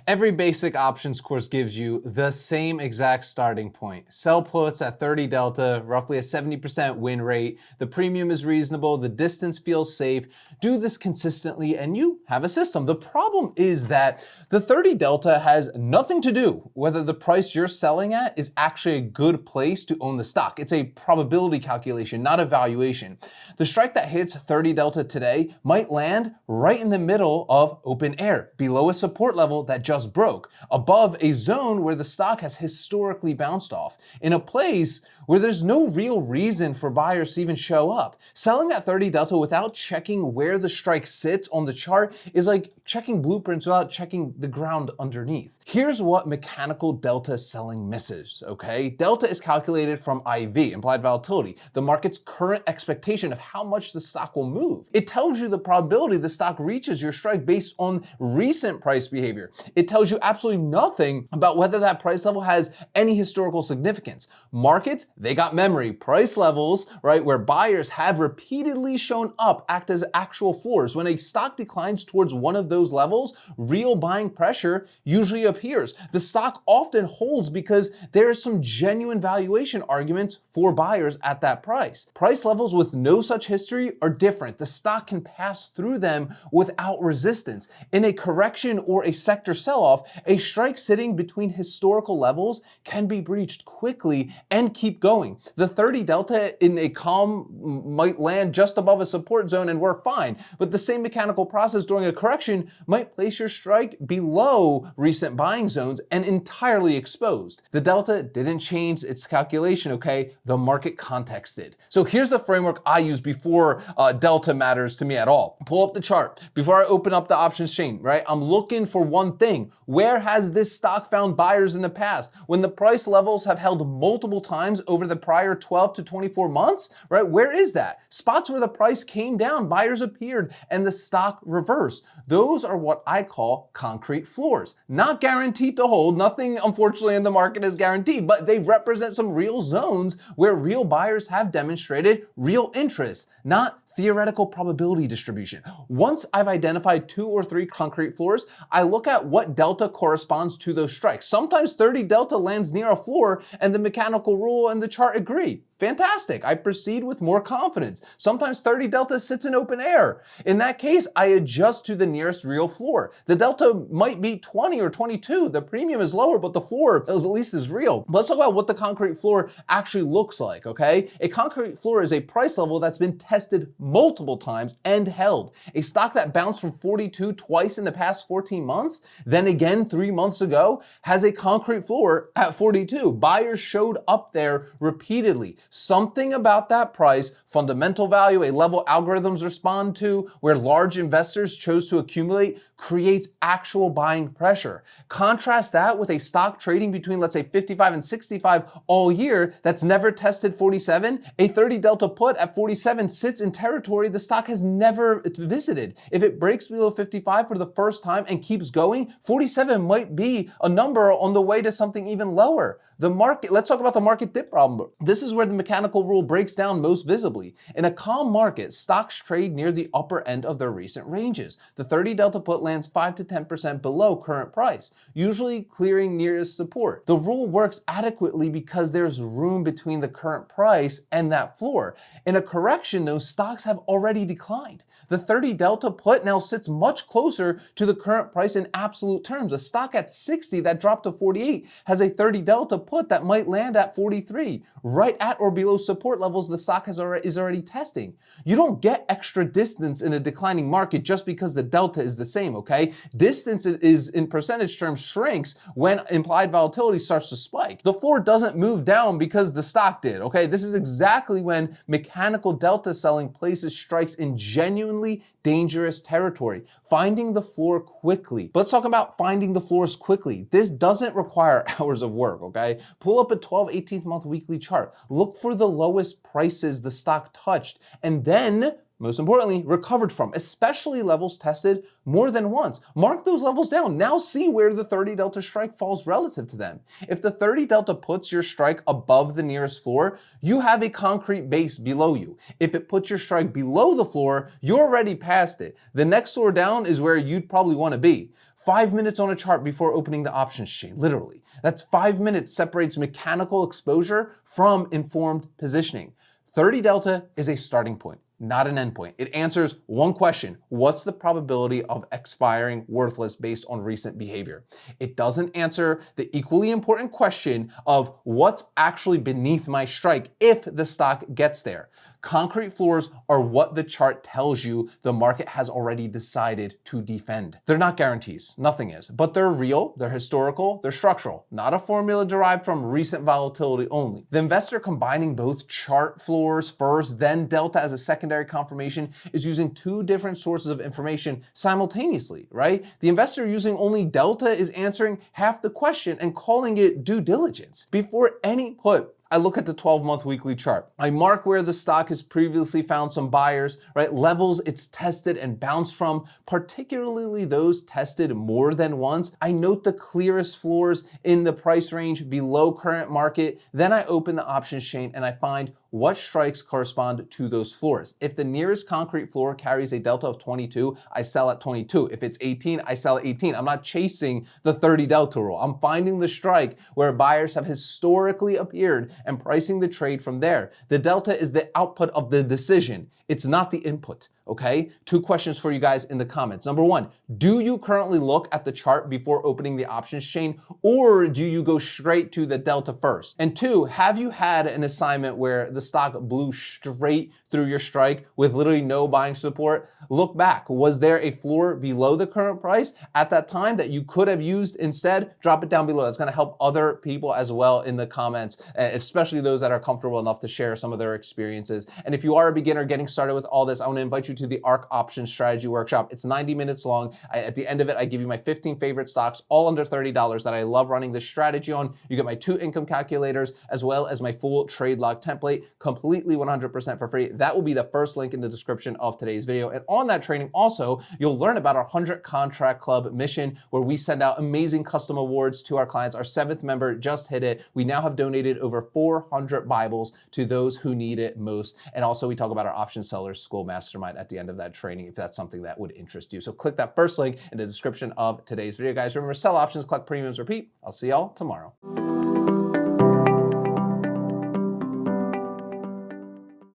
Every basic options course gives you the same exact starting point. Sell puts at 30 delta, roughly a 70% win rate. The premium is reasonable, the distance feels safe. Do this consistently and you have a system. The problem is that the 30 delta has nothing to do whether the price you're selling at is actually a good place to own the stock. It's a probability calculation, not a valuation. The strike that hits 30 delta today might land right in the middle of open air, below a support level that just broke, above a zone where the stock has historically bounced off, in a place where there's no real reason for buyers to even show up. Selling at 30 delta without checking where the strike sits on the chart is like checking blueprints without checking the ground underneath. Here's what mechanical delta selling misses, okay? Delta is calculated from IV, implied volatility, the market's current expectation of how much the stock will move. It tells you the probability the stock reaches your strike based on recent price behavior. It tells you absolutely nothing about whether that price level has any historical significance. Markets, they got memory. Price levels, right, where buyers have repeatedly shown up act as actual floors. When a stock declines towards one of those levels, real buying pressure usually appears. The stock often holds because there are some genuine valuation arguments for buyers at that price. Price levels with no such history are different. The stock can pass through them without resistance. In a correction or a sector sell-off, a strike sitting between historical levels can be breached quickly and keep going. The 30 delta in a calm might land just above a support zone and work fine, but the same mechanical process during a correction might place your strike below recent buying zones and entirely exposed. The delta didn't change its calculation, okay? The market context did. So here's the framework I use before delta matters to me at all. Pull up the chart. Before I open up the options chain, right? I'm looking for one thing. Where has this stock found buyers in the past? When the price levels have held multiple times over the prior 12 to 24 months, right? Where is that? Spots where the price came down, buyers appeared, and the stock reversed. Those are what I call concrete floors. Not guaranteed to hold. Nothing, unfortunately, in the market is guaranteed, but they represent some real zones where real buyers have demonstrated real interest, not theoretical probability distribution. Once I've identified 2 or 3 concrete floors, I look at what delta corresponds to those strikes. Sometimes 30 delta lands near a floor and the mechanical rule and the chart agree. Fantastic. I proceed with more confidence. Sometimes 30 delta sits in open air. In that case, I adjust to the nearest real floor. The delta might be 20 or 22. The premium is lower, but the floor is at least as real. Let's talk about what the concrete floor actually looks like, okay? A concrete floor is a price level that's been tested multiple times and held. A stock that bounced from 42 twice in the past 14 months, then again 3 months ago, has a concrete floor at 42. Buyers showed up there repeatedly. Something about that price, fundamental value, a level algorithms respond to, where large investors chose to accumulate, creates actual buying pressure. Contrast that with a stock trading between, let's say, 55 and 65 all year that's never tested 47. A 30 delta put at 47 sits in territory the stock has never visited. If it breaks below 55 for the first time and keeps going, 47 might be a number on the way to something even lower. The market, let's talk about the market dip problem. This is where the mechanical rule breaks down most visibly. In a calm market, stocks trade near the upper end of their recent ranges. The 30 delta put lands 5 to 10% below current price, usually clearing nearest support. The rule works adequately because there's room between the current price and that floor. In a correction, those stocks have already declined. The 30 delta put now sits much closer to the current price in absolute terms. A stock at 60 that dropped to 48 has a 30 delta put that might land at 43, right at or below support levels the stock is already testing. You don't get extra distance in a declining market just because the delta is the same, okay? Distance is in percentage terms shrinks when implied volatility starts to spike. The floor doesn't move down because the stock did, okay? This is exactly when mechanical delta selling places strikes in genuinely dangerous territory. Finding the floor quickly. But let's talk about finding the floors quickly. This doesn't require hours of work, okay? Pull up a 12, 18th month weekly chart. Look for the lowest prices the stock touched and then most importantly, recovered from, especially levels tested more than once. Mark those levels down. Now see where the 30 delta strike falls relative to them. If the 30 delta puts your strike above the nearest floor, you have a concrete base below you. If it puts your strike below the floor, you're already past it. The next floor down is where you'd probably want to be. 5 minutes on a chart before opening the options chain, literally. That's 5 minutes separates mechanical exposure from informed positioning. 30 delta is a starting point, not an endpoint. It answers one question: what's the probability of expiring worthless based on recent behavior? It doesn't answer the equally important question of what's actually beneath my strike if the stock gets there. Concrete floors are what the chart tells you the market has already decided to defend. They're not guarantees, nothing is, but they're real, they're historical, they're structural, not a formula derived from recent volatility only. The investor combining both chart floors first, then delta as a secondary confirmation is using two different sources of information simultaneously, right? The investor using only delta is answering half the question and calling it due diligence. Before any put, I look at the 12-month weekly chart. I mark where the stock has previously found some buyers, right? Levels it's tested and bounced from, particularly those tested more than once. I note the clearest floors in the price range below current market. Then I open the options chain and I find what strikes correspond to those floors. If the nearest concrete floor carries a delta of 22, I sell at 22. If it's 18, I sell at 18. I'm not chasing the 30 delta rule. I'm finding the strike where buyers have historically appeared and pricing the trade from there. The delta is the output of the decision. It's not the input. Okay, 2 questions for you guys in the comments. Number 1, do you currently look at the chart before opening the options chain, or do you go straight to the delta first? And 2, have you had an assignment where the stock blew straight through your strike with literally no buying support? Look back. Was there a floor below the current price at that time that you could have used instead? Drop it down below. That's going to help other people as well in the comments, especially those that are comfortable enough to share some of their experiences. And if you are a beginner getting started with all this, I want to invite you to the Ark Options Strategy workshop. It's 90 minutes long. At the end of it, I give you my 15 favorite stocks, all under $30 that I love running this strategy on. You get my 2 income calculators, as well as my full trade log template, completely 100% for free. That will be the first link in the description of today's video. And on that training, also, you'll learn about our 100 Contract Club mission, where we send out amazing custom awards to our clients. Our 7th member just hit it. We now have donated over 400 Bibles to those who need it most. And also, we talk about our Option Sellers School Mastermind at the end of that training, if that's something that would interest you. So click that first link in the description of today's video, guys. Remember, sell options, collect premiums, repeat. I'll see y'all tomorrow.